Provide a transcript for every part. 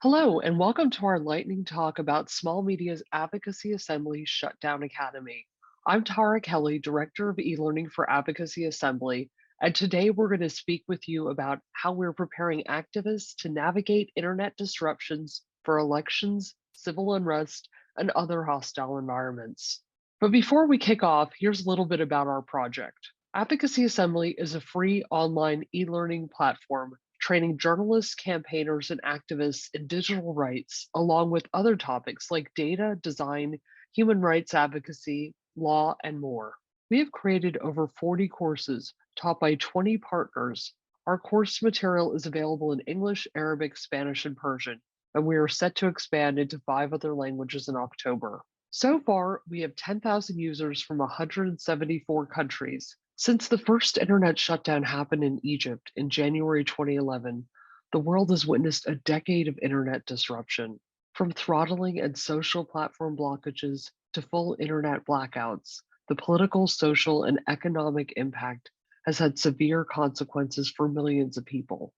Hello, and welcome to our lightning talk about Small Media's Advocacy Assembly Shutdown Academy. I'm Tara Kelly, Director of E-Learning for Advocacy Assembly, and today we're going to speak with you about how we're preparing activists to navigate internet disruptions for elections, civil unrest, and other hostile environments. But before we kick off, here's a little bit about our project. Advocacy Assembly is a free online e-learning platform training journalists, campaigners, and activists in digital rights, along with other topics like data, design, human rights advocacy, law, and more. We have created over 40 courses taught by 20 partners. Our course material is available in English, Arabic, Spanish, and Persian, and we are set to expand into 5 other languages in October. So far, we have 10,000 users from 174 countries. Since the first internet shutdown happened in Egypt in January 2011, the world has witnessed a decade of internet disruption. From throttling and social platform blockages to full internet blackouts, the political, social, and economic impact has had severe consequences for millions of people.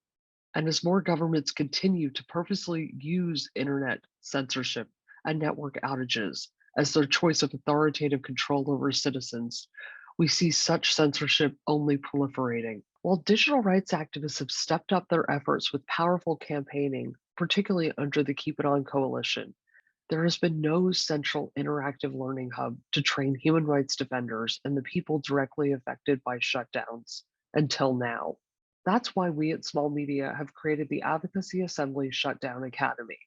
And as more governments continue to purposely use internet censorship and network outages as their choice of authoritative control over citizens, we see such censorship only proliferating. While digital rights activists have stepped up their efforts with powerful campaigning, particularly under the Keep It On coalition, there has been no central interactive learning hub to train human rights defenders and the people directly affected by shutdowns until now. That's why we at Small Media have created the Advocacy Assembly Shutdown Academy.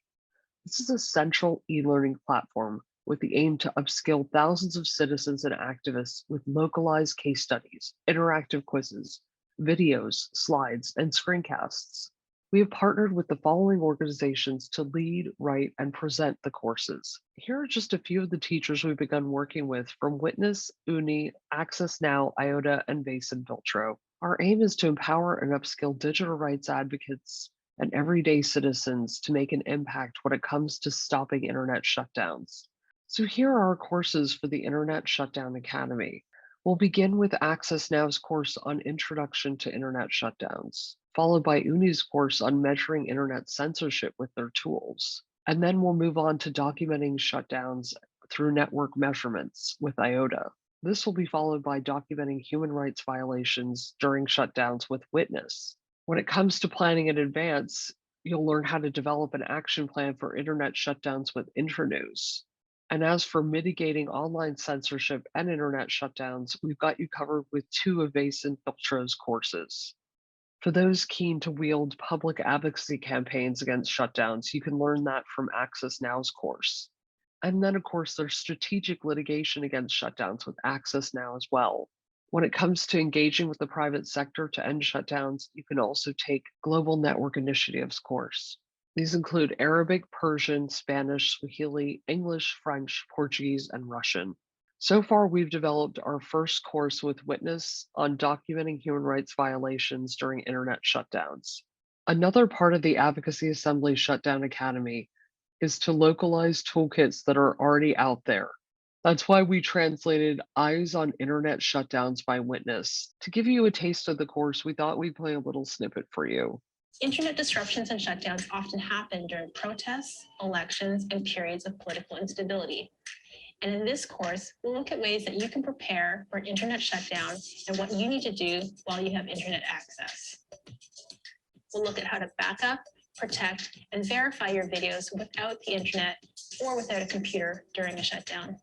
This is a central e-learning platform with the aim to upskill thousands of citizens and activists with localized case studies, interactive quizzes, videos, slides, and screencasts. We have partnered with the following organizations to lead, write, and present the courses. Here are just a few of the teachers we've begun working with from Witness, Uni, Access Now, IOTA, and Base and Filtro. Our aim is to empower and upskill digital rights advocates and everyday citizens to make an impact when it comes to stopping internet shutdowns. So here are our courses for the Internet Shutdown Academy. We'll begin with Access Now's course on Introduction to Internet Shutdowns, followed by Uni's course on measuring internet censorship with their tools. And then we'll move on to documenting shutdowns through network measurements with IOTA. This will be followed by documenting human rights violations during shutdowns with Witness. When it comes to planning in advance, you'll learn how to develop an action plan for internet shutdowns with Intranews. And as for mitigating online censorship and internet shutdowns, we've got you covered with two of Base and Filtro's courses. For those keen to wield public advocacy campaigns against shutdowns, you can learn that from Access Now's course. And then, of course, there's strategic litigation against shutdowns with Access Now as well. When it comes to engaging with the private sector to end shutdowns, you can also take Global Network Initiatives course. These include Arabic, Persian, Spanish, Swahili, English, French, Portuguese, and Russian. So far, we've developed our first course with Witness on documenting human rights violations during internet shutdowns. Another part of the Advocacy Assembly Shutdown Academy is to localize toolkits that are already out there. That's why we translated Eyes on Internet Shutdowns by Witness. To give you a taste of the course, we thought we'd play a little snippet for you. Internet disruptions and shutdowns often happen during protests, elections, and periods of political instability. And in this course, we'll look at ways that you can prepare for an internet shutdown and what you need to do while you have internet access. We'll look at how to back up, protect, and verify your videos without the internet or without a computer during a shutdown.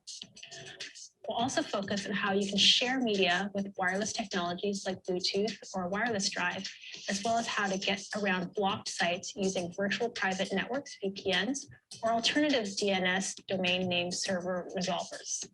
We'll also focus on how you can share media with wireless technologies like Bluetooth or a wireless drive, as well as how to get around blocked sites using virtual private networks, VPNs, or alternative DNS domain name server resolvers.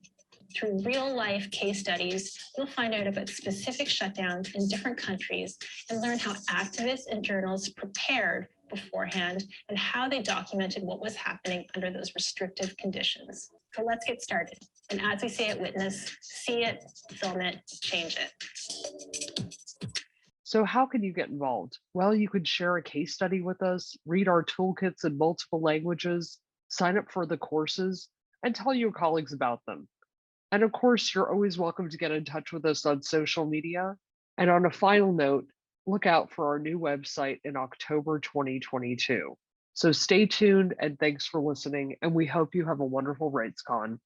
Through real-life case studies, you'll find out about specific shutdowns in different countries and learn how activists and journalists prepared beforehand and how they documented what was happening under those restrictive conditions. So let's get started. And as we say at Witness, see it, film it, change it. So how can you get involved? Well, you could share a case study with us, read our toolkits in multiple languages, sign up for the courses, and tell your colleagues about them. And of course, you're always welcome to get in touch with us on social media. And on a final note, look out for our new website in October 2022. So stay tuned and thanks for listening, and we hope you have a wonderful RightsCon.